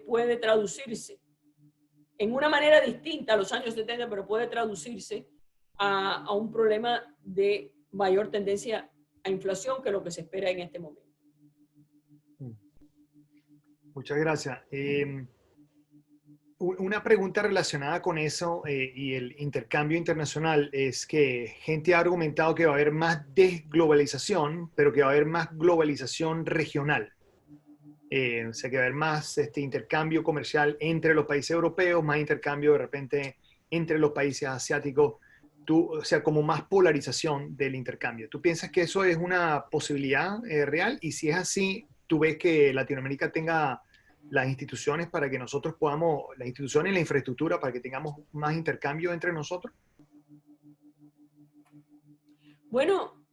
puede traducirse en una manera distinta a los años 70, pero puede traducirse a un problema de mayor tendencia a inflación que lo que se espera en este momento. Muchas gracias. Una pregunta relacionada con eso y el intercambio internacional es que gente ha argumentado que va a haber más desglobalización, pero que va a haber más globalización regional. O sea, que va a haber más intercambio comercial entre los países europeos, más intercambio de repente entre los países asiáticos, o sea, como más polarización del intercambio. ¿Tú piensas que eso es una posibilidad real? Y si es así, ¿tú ves que Latinoamérica tenga las instituciones para que nosotros podamos, las instituciones y la infraestructura para que tengamos más intercambio entre nosotros? Bueno,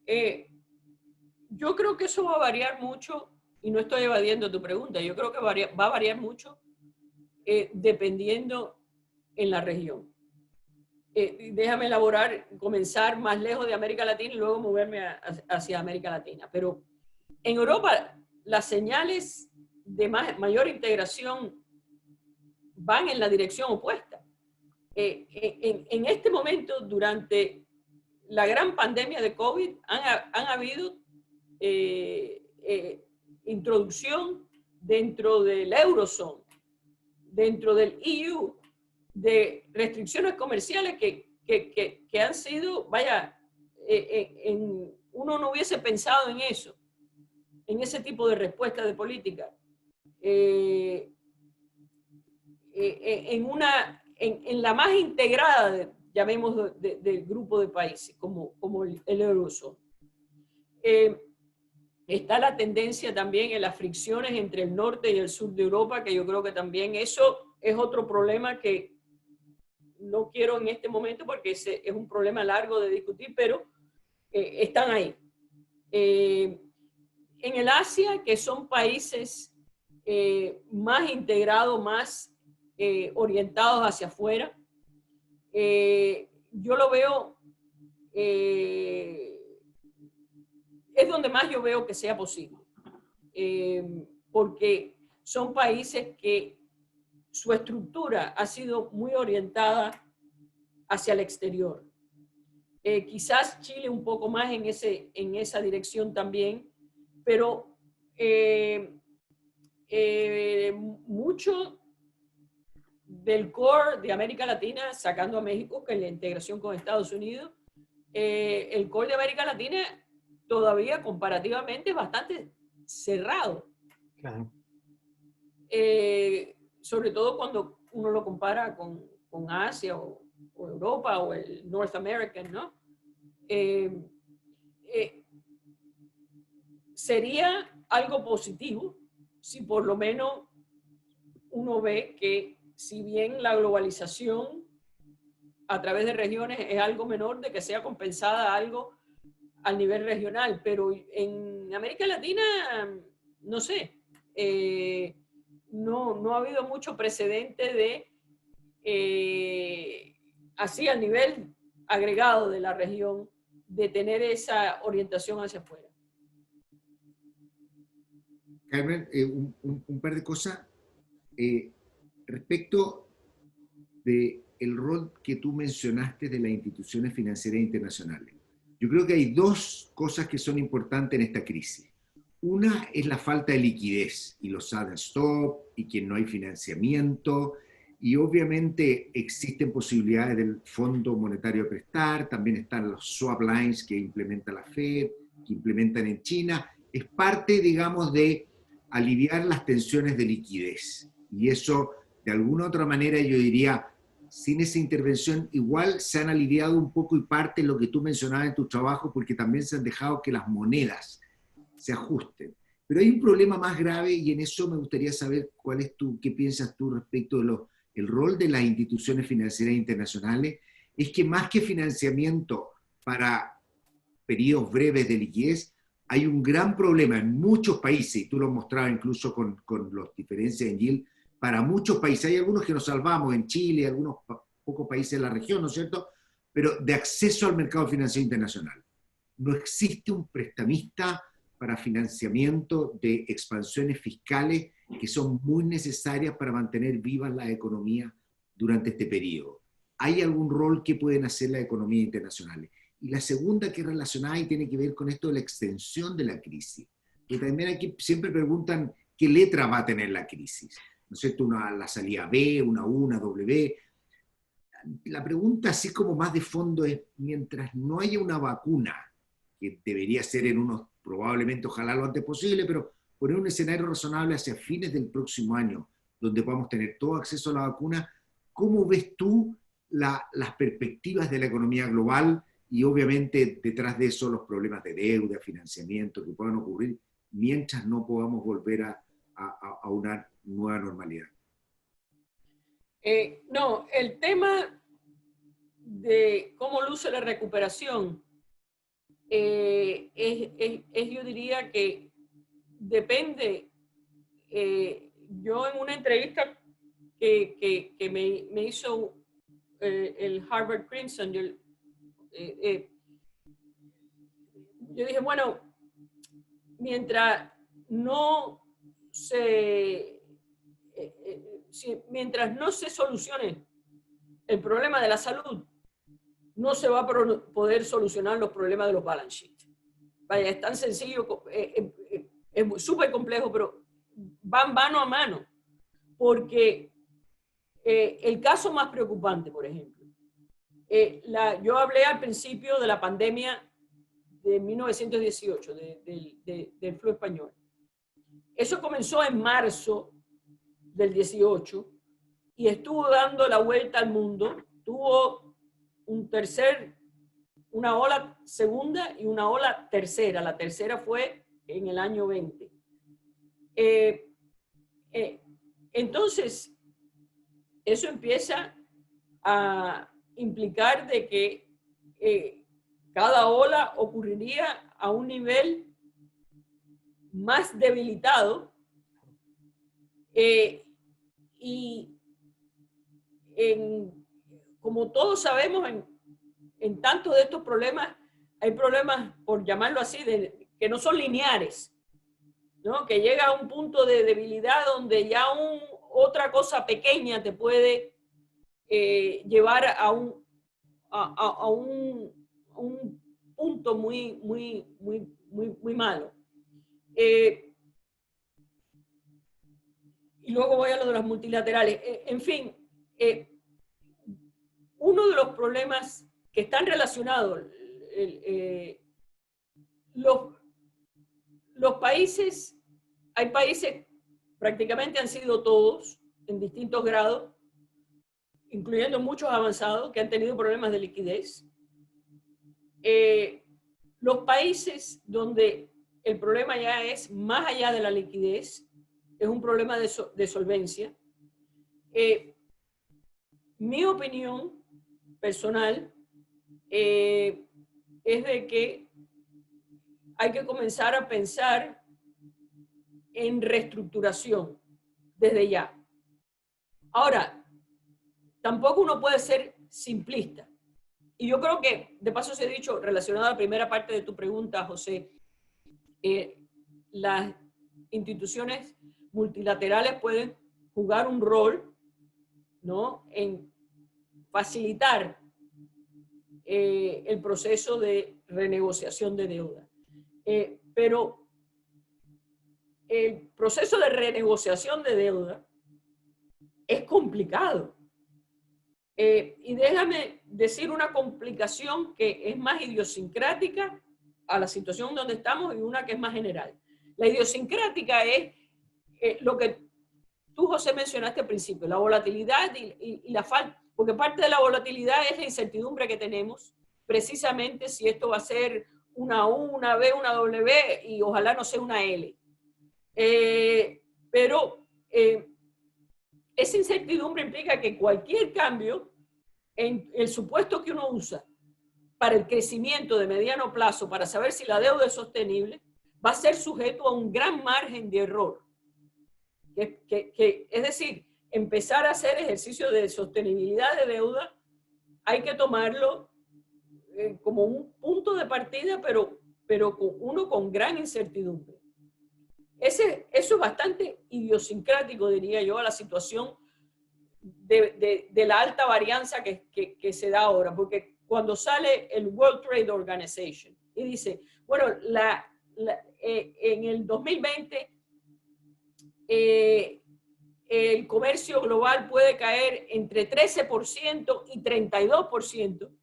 yo creo que eso va a variar mucho, y no estoy evadiendo tu pregunta, yo creo que va a variar mucho dependiendo en la región. Déjame comenzar más lejos de América Latina y luego moverme hacia América Latina. Pero en Europa las señales de mayor integración van en la dirección opuesta. En este momento, durante la gran pandemia de COVID, han habido introducción dentro del Eurozone, dentro del EU, de restricciones comerciales que han sido, vaya, uno no hubiese pensado en eso, en ese tipo de respuesta de política. En la más integrada, llamemos, del grupo de países, como el Eurozone. Está la tendencia también en las fricciones entre el norte y el sur de Europa, que yo creo que también eso es otro problema que no quiero en este momento porque es un problema largo de discutir, pero están ahí. En el Asia, que son países más integrados, más orientados hacia afuera, yo lo veo, es donde más yo veo que sea posible, porque son países que su estructura ha sido muy orientada hacia el exterior. Quizás Chile un poco más en esa dirección también, pero mucho del core de América Latina, sacando a México, que es la integración con Estados Unidos, el core de América Latina todavía comparativamente bastante cerrado. Claro. Sobre todo cuando uno lo compara con Asia o Europa o el North American, ¿no? Sería algo positivo si por lo menos uno ve que si bien la globalización a través de regiones es algo menor, de que sea compensada algo al nivel regional, pero en América Latina, no sé, no ha habido mucho precedente de así a nivel agregado de la región, de tener esa orientación hacia afuera. Carmen, un par de cosas respecto del rol que tú mencionaste de las instituciones financieras internacionales. Yo creo que hay dos cosas que son importantes en esta crisis. Una es la falta de liquidez y los sudden stop y que no hay financiamiento, y obviamente existen posibilidades del Fondo Monetario de prestar, también están los swap lines que implementa la Fed, que implementan en China. Es parte, digamos, de aliviar las tensiones de liquidez, y eso de alguna u otra manera yo diría, sin esa intervención igual se han aliviado un poco y parte de lo que tú mencionabas en tu trabajo, porque también se han dejado que las monedas se ajusten. Pero hay un problema más grave y en eso me gustaría saber qué piensas tú respecto del rol de las instituciones financieras internacionales. Es que más que financiamiento para periodos breves de liquidez, hay un gran problema en muchos países, y tú lo mostrabas incluso con las diferencias en yield, para muchos países. Hay algunos que nos salvamos en Chile, algunos pocos países de la región, ¿no es cierto? Pero de acceso al mercado financiero internacional. No existe un prestamista para financiamiento de expansiones fiscales que son muy necesarias para mantener vivas las economías durante este periodo. ¿Hay algún rol que pueden hacer las economías internacionales? Y la segunda, que es relacionada y tiene que ver con esto de la extensión de la crisis. Que también aquí siempre preguntan qué letra va a tener la crisis. ¿No es cierto? La salida B, una U, una W. La pregunta así como más de fondo es, mientras no haya una vacuna, que debería ser probablemente, ojalá lo antes posible, pero poner un escenario razonable hacia fines del próximo año, donde podamos tener todo acceso a la vacuna, ¿cómo ves tú las perspectivas de la economía global y obviamente detrás de eso los problemas de deuda, financiamiento que puedan ocurrir mientras no podamos volver a una nueva normalidad? No, el tema de cómo luce la recuperación yo diría que depende. Yo en una entrevista que me hizo el Harvard Crimson, yo dije, bueno, mientras no se solucione el problema de la salud, no se va a poder solucionar los problemas de los balance sheets. Vaya, es tan sencillo, es súper complejo, pero van mano a mano. Porque el caso más preocupante, por ejemplo, yo hablé al principio de la pandemia de 1918, del flu español. Eso comenzó en marzo del 18 y estuvo dando la vuelta al mundo. Tuvo una ola segunda y una ola tercera. La tercera fue en el año 20. Entonces, eso empieza a implicar de que cada ola ocurriría a un nivel más debilitado y como todos sabemos, en tantos de estos problemas, hay problemas, por llamarlo así, que no son lineares, ¿no? Que llega a un punto de debilidad donde ya otra cosa pequeña te puede llevar a un punto muy malo. Y luego voy a lo de los multilaterales. En fin, uno de los problemas que están relacionados, los países, hay países, prácticamente han sido todos, en distintos grados, incluyendo muchos avanzados, que han tenido problemas de liquidez. Los países donde el problema ya es más allá de la liquidez, es un problema de solvencia. Mi opinión personal es de que hay que comenzar a pensar en reestructuración desde ya. Ahora, tampoco uno puede ser simplista. Y yo creo que, de paso se ha dicho, relacionado a la primera parte de tu pregunta, José, las instituciones multilaterales pueden jugar un rol, ¿no?, en facilitar el proceso de renegociación de deuda. Pero el proceso de renegociación de deuda es complicado. Y déjame decir una complicación que es más idiosincrática a la situación donde estamos y una que es más general. La idiosincrática es lo que tú, José, mencionaste al principio, la volatilidad y la falta, porque parte de la volatilidad es la incertidumbre que tenemos, precisamente si esto va a ser una U, una B, una W y ojalá no sea una L. Pero esa incertidumbre implica que cualquier cambio en el supuesto que uno usa para el crecimiento de mediano plazo, para saber si la deuda es sostenible, va a ser sujeto a un gran margen de error. Es decir, empezar a hacer ejercicio de sostenibilidad de deuda, hay que tomarlo como un punto de partida, pero uno con gran incertidumbre. Eso es bastante idiosincrático, diría yo, a la situación de la alta varianza que se da ahora, porque cuando sale el World Trade Organization y dice, bueno, en el 2020 el comercio global puede caer entre 13% y 32%,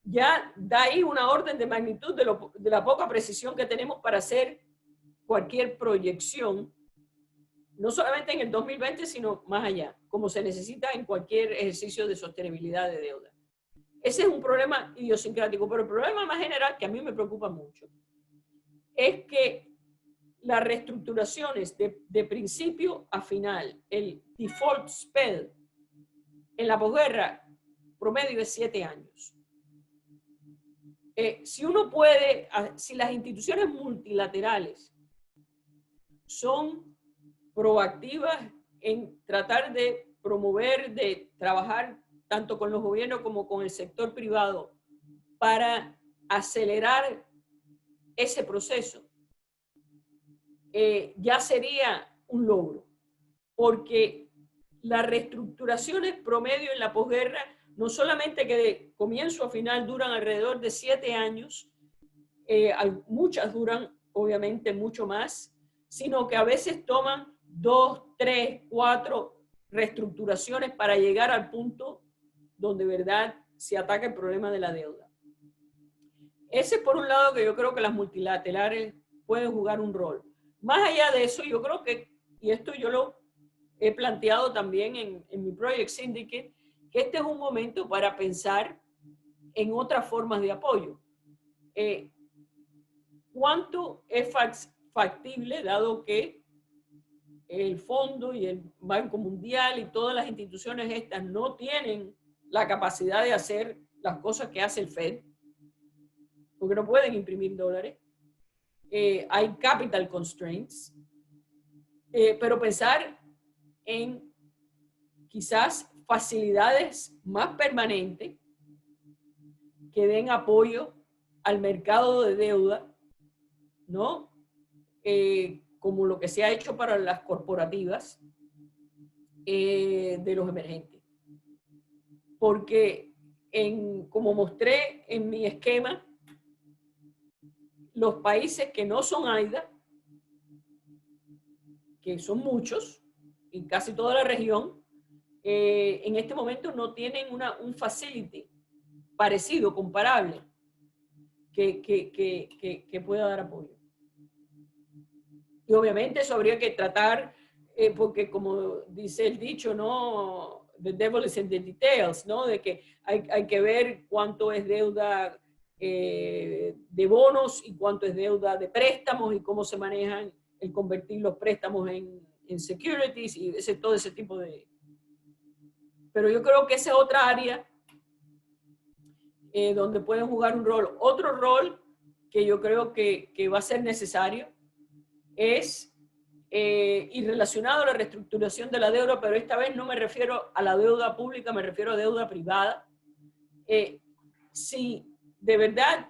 ya da ahí una orden de magnitud de la poca precisión que tenemos para hacer cualquier proyección, no solamente en el 2020, sino más allá, como se necesita en cualquier ejercicio de sostenibilidad de deuda. Ese es un problema idiosincrático, pero el problema más general, que a mí me preocupa mucho, es que las reestructuraciones de principio a final, el default spell en la posguerra promedio es 7 años. Si uno puede, si las instituciones multilaterales son proactivas en tratar de promover, de trabajar tanto con los gobiernos como con el sector privado para acelerar ese proceso, ya sería un logro, porque las reestructuraciones promedio en la posguerra, no solamente que de comienzo a final duran alrededor de 7 años, muchas duran obviamente mucho más, sino que a veces toman 2, 3, 4 reestructuraciones para llegar al punto donde verdad se ataca el problema de la deuda. Ese es por un lado que yo creo que las multilaterales pueden jugar un rol. Más allá de eso, yo creo que, y esto yo lo he planteado también en mi Project Syndicate, que este es un momento para pensar en otras formas de apoyo. ¿Cuánto es factible, dado que el Fondo y el Banco Mundial y todas las instituciones estas no tienen la capacidad de hacer las cosas que hace el Fed, porque no pueden imprimir dólares? Hay capital constraints, pero pensar en quizás facilidades más permanentes que den apoyo al mercado de deuda, ¿no? Como lo que se ha hecho para las corporativas de los emergentes. Porque, como mostré en mi esquema, los países que no son AIDA, que son muchos, en casi toda la región, en este momento no tienen un facility parecido, comparable, que pueda dar apoyo. Y obviamente eso habría que tratar, porque como dice el dicho, ¿no? The devil is in the details, ¿no? De que hay que ver cuánto es deuda de bonos y cuánto es deuda de préstamos y cómo se manejan el convertir los préstamos en securities y todo ese tipo de... Pero yo creo que esa es otra área donde pueden jugar un rol. Otro rol que yo creo que va a ser necesario es, y relacionado a la reestructuración de la deuda, pero esta vez no me refiero a la deuda pública, me refiero a deuda privada. Si de verdad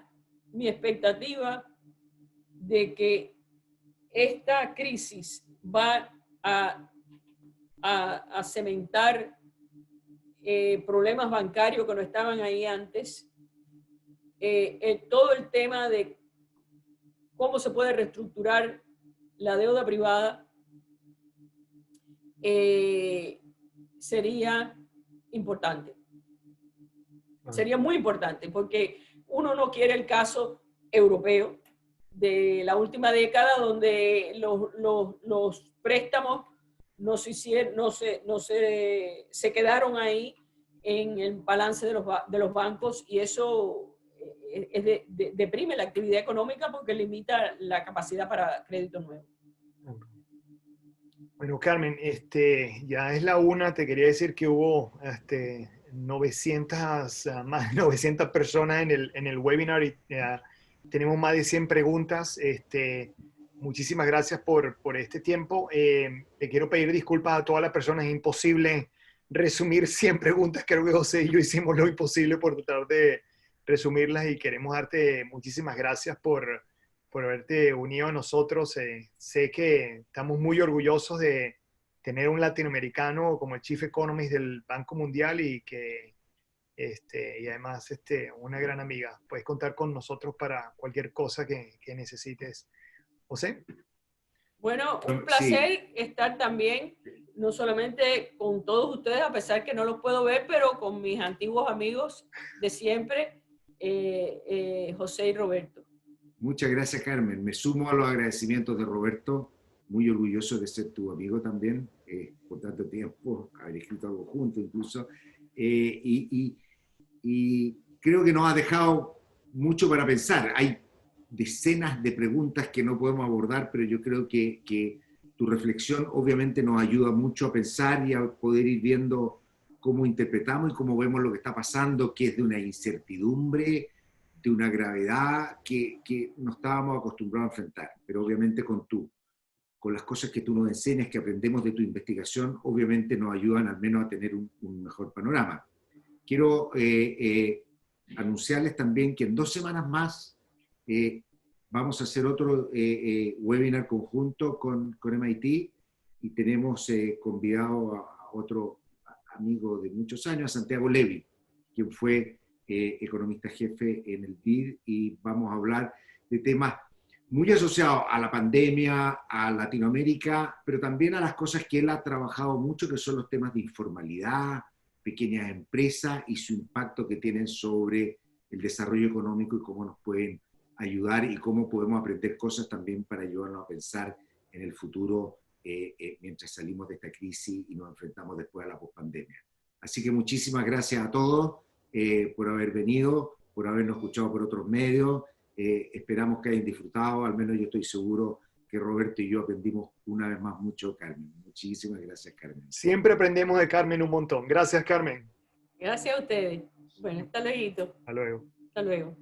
mi expectativa de que esta crisis va a cementar problemas bancarios que no estaban ahí antes, todo el tema de cómo se puede reestructurar la deuda privada sería importante. Sería muy importante porque uno no quiere el caso europeo de la última década donde los préstamos se quedaron ahí en el balance de los bancos y eso deprime la actividad económica porque limita la capacidad para crédito nuevo. Bueno, Carmen, ya es la una, te quería decir que hubo 900, más de 900 personas en el webinar y tenemos más de 100 preguntas. Muchísimas gracias por este tiempo. Te quiero pedir disculpas a todas las personas, es imposible resumir 100 preguntas, creo que José y yo hicimos lo imposible por tratar de resumirlas y queremos darte muchísimas gracias por haberte unido a nosotros. Sé que estamos muy orgullosos de tener un latinoamericano como el Chief Economist del Banco Mundial y además una gran amiga. Puedes contar con nosotros para cualquier cosa que necesites. José. Bueno, un placer estar también, no solamente con todos ustedes, a pesar que no los puedo ver, pero con mis antiguos amigos de siempre, José y Roberto. Muchas gracias, Carmen. Me sumo a los agradecimientos de Roberto, muy orgulloso de ser tu amigo también, por tanto tiempo, haber escrito algo juntos incluso, y creo que nos ha dejado mucho para pensar. Hay decenas de preguntas que no podemos abordar, pero yo creo que tu reflexión obviamente nos ayuda mucho a pensar y a poder ir viendo cómo interpretamos y cómo vemos lo que está pasando, que es de una incertidumbre, de una gravedad que no estábamos acostumbrados a enfrentar, pero obviamente con las cosas que tú nos enseñas, que aprendemos de tu investigación, obviamente nos ayudan al menos a tener un mejor panorama. Quiero anunciarles también que en 2 semanas más vamos a hacer otro webinar conjunto con MIT y tenemos convidado a otro amigo de muchos años, a Santiago Levy, quien fue economista jefe en el BID, y vamos a hablar de temas muy asociados a la pandemia, a Latinoamérica, pero también a las cosas que él ha trabajado mucho, que son los temas de informalidad, pequeñas empresas y su impacto que tienen sobre el desarrollo económico y cómo nos pueden ayudar y cómo podemos aprender cosas también para ayudarnos a pensar en el futuro mientras salimos de esta crisis y nos enfrentamos después a la pospandemia. Así que muchísimas gracias a todos por haber venido, por habernos escuchado por otros medios. Esperamos que hayan disfrutado, al menos yo estoy seguro que Roberto y yo aprendimos una vez más mucho, Carmen. Muchísimas gracias, Carmen. Siempre aprendemos de Carmen un montón. Gracias, Carmen. Gracias a ustedes. Bueno, hasta luego. Hasta luego. Hasta luego.